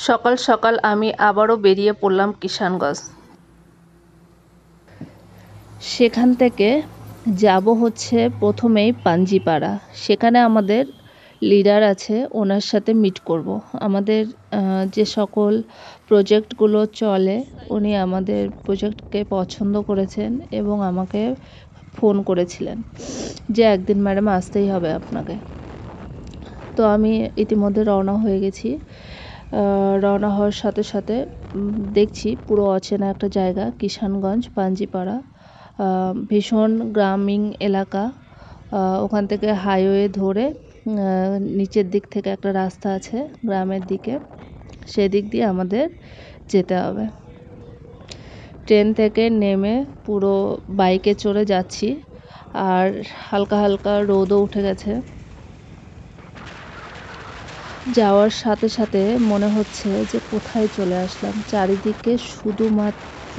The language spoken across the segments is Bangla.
সকাল সকাল আমি আবারও বেরিয়ে পড়লাম কিষানগঞ্জ। সেখান থেকে যাব হচ্ছে প্রথমেই পাঞ্জিপাড়া। সেখানে আমাদের লিডার আছে, ওনার সাথে মিট করব। আমাদের যে সকল প্রজেক্টগুলো চলে, উনি আমাদের প্রজেক্টকে পছন্দ করেছেন এবং আমাকে ফোন করেছিলেন যে একদিন ম্যাডাম আসতেই হবে আপনাকে। তো আমি ইতিমধ্যে রওনা হয়ে গেছি। রওনা হওয়ার সাথে সাথে দেখছি পুরো অচেনা একটা জায়গা, কিষানগঞ্জ পাঞ্জিপাড়া। ভীষণ গ্রামীণ এলাকা। ওখান থেকে হাইওয়ে ধরে নিচের দিক থেকে একটা রাস্তা আছে গ্রামের দিকে, সেদিক দিয়ে আমাদের যেতে হবে। ট্রেন থেকে নেমে পুরো বাইকে চড়ে যাচ্ছি, আর হালকা হালকা রোদও উঠে গেছে। যাওয়ার সাথে সাথে মনে হচ্ছে যে কোথায় চলে আসলাম। চারিদিকে শুধুমাত্র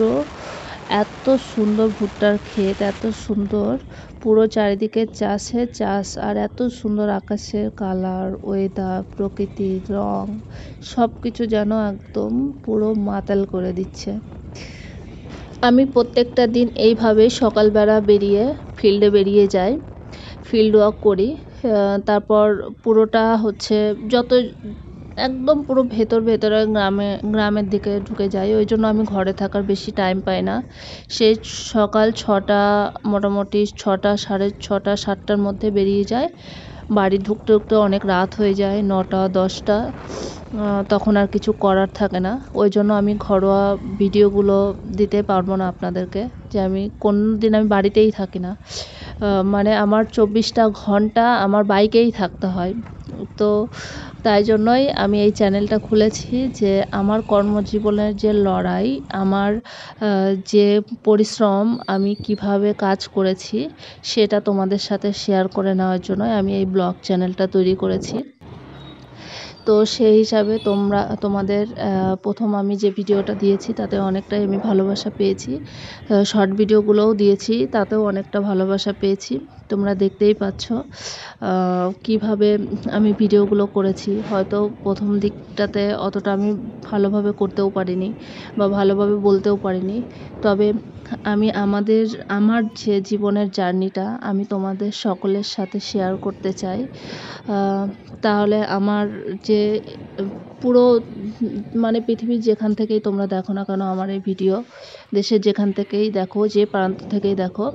এত সুন্দর ভুট্টার ক্ষেত, এত সুন্দর পুরো চারিদিকে চাষে চাষ, আর এত সুন্দর আকাশের কালার, ওয়েদার, প্রকৃতির রং, সব কিছু যেন একদম পুরো মাতাল করে দিচ্ছে। আমি প্রত্যেকটা দিন এইভাবেই সকালবেলা বেরিয়ে ফিল্ডে বেরিয়ে যাই, ফিল্ড ওয়াক করি। তারপর পুরোটা হচ্ছে যত একদম পুরো ভেতরে গ্রামের দিকে ঢুকে যাই। ওই জন্য আমি ঘরে থাকার বেশি টাইম পাই না। সেই সকাল 6টা, মোটামুটি 6টা, সাড়ে 6টা, 7টার মধ্যে বেরিয়ে যায়। বাড়ি ঢুকতে ঢুকতে অনেক রাত হয়ে যায়, 9টা 10টা। তখন আর কিছু করার থাকে না। ওই জন্য আমি ঘরোয়া ভিডিওগুলো দিতে পারবো না আপনাদেরকে, যে আমি কোনো দিন আমি বাড়িতেই থাকি না। মানে আমার 24টা ঘন্টা আমার বাইকেই থাকতে হয়। তো তাই জন্যই আমি এই চ্যানেলটা খুলেছি, যে আমার কর্মজীবনের যে লড়াই, আমার যে পরিশ্রম, আমি কিভাবে কাজ করেছি সেটা তোমাদের সাথে শেয়ার করে নেওয়ার জন্যই আমি এই ব্লগ চ্যানেলটা তৈরি করেছি। তো সেই হিসাবে তোমাদের প্রথম আমি যে ভিডিওটা দিয়েছি তাতে অনেকটাই আমি ভালোবাসা পেয়েছি। শর্ট ভিডিওগুলোও দিয়েছি, তাতেও অনেকটা ভালোবাসা পেয়েছি। তোমরা দেখতেই পাচ্ছ কিভাবে আমি ভিডিওগুলো করেছি। হয়তো প্রথম দিকটাতে অতটা আমি ভালোভাবে করতেও পারিনি বা ভালোভাবে বলতেও পারিনি, তবে আমি আমার যে জীবনের জার্নিটা আমি তোমাদের সকলের সাথে শেয়ার করতে চাই। তাহলে আমার যে পুরো মানে পৃথিবীর যেখান থেকেই তোমরা দেখো না কেন আমার এই ভিডিও, দেশের যেখান থেকেই দেখো, যে প্রান্ত থেকেই দেখো,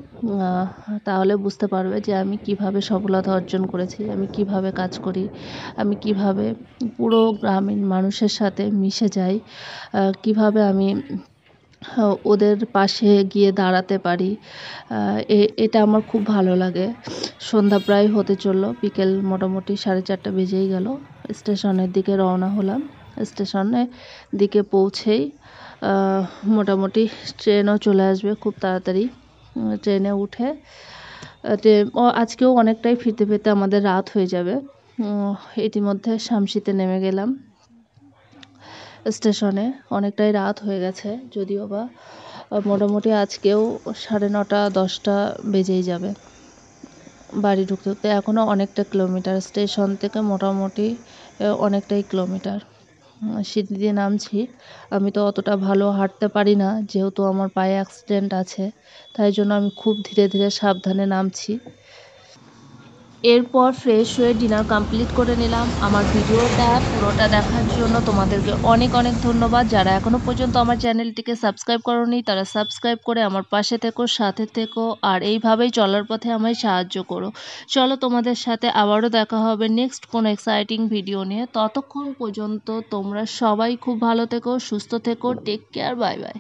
তাহলে বুঝতে পারবে যে আমি কিভাবে সফলতা অর্জন করেছি, আমি কিভাবে কাজ করি, আমি কিভাবে পুরো গ্রামীণ মানুষের সাথে মিশে যাই, কিভাবে আমি ওদের পাশে গিয়ে দাঁড়াতে পারি। এটা আমার খুব ভালো লাগে। সন্ধ্যা প্রায় হতে চললো, বিকেল মোটামুটি 4:30 বেজেই গেল। স্টেশনের দিকে রওনা হলাম। স্টেশনের দিকে পৌঁছেই মোটামুটি ট্রেনও চলে আসবে খুব তাড়াতাড়ি। ট্রেনে উঠে আজকেও অনেকটাই ফিরতে ফিরতে আমাদের রাত হয়ে যাবে। ইতিমধ্যে শামসিতে নেমে গেলাম। স্টেশনে অনেকটাই রাত হয়ে গেছে, যদিও বা মোটামুটি আজকেও 9:30 10টা বেজেই যাবে বাড়ি ঢুকতে ঢুকতে। এখনও অনেকটা কিলোমিটার, স্টেশন থেকে মোটামুটি অনেকটাই কিলোমিটার। সিঁড়ি দিয়ে নামছি। আমি তো অতটা ভালো হাঁটতে পারি না, যেহেতু আমার পায়ে অ্যাক্সিডেন্ট আছে, তাই জন্য আমি খুব ধীরে ধীরে সাবধানে নামছি। এরপর ফ্রেশ হয়ে ডিনার কমপ্লিট করে নিলাম। আমার ভিডিওটা পুরোটা দেখার জন্য তোমাদেরকে অনেক অনেক ধন্যবাদ। যারা এখনও পর্যন্ত আমার চ্যানেলটিকে সাবস্ক্রাইব করোনি, তারা সাবস্ক্রাইব করে আমার পাশে থেকো, সাথে থেকো, আর এইভাবেই চলার পথে আমায় সাহায্য করো। চলো, তোমাদের সাথে আবারও দেখা হবে নেক্সট কোনো এক্সাইটিং ভিডিও নিয়ে। ততক্ষণ পর্যন্ত তোমরা সবাই খুব ভালো থেকো, সুস্থ থেকো। Take care, bye by.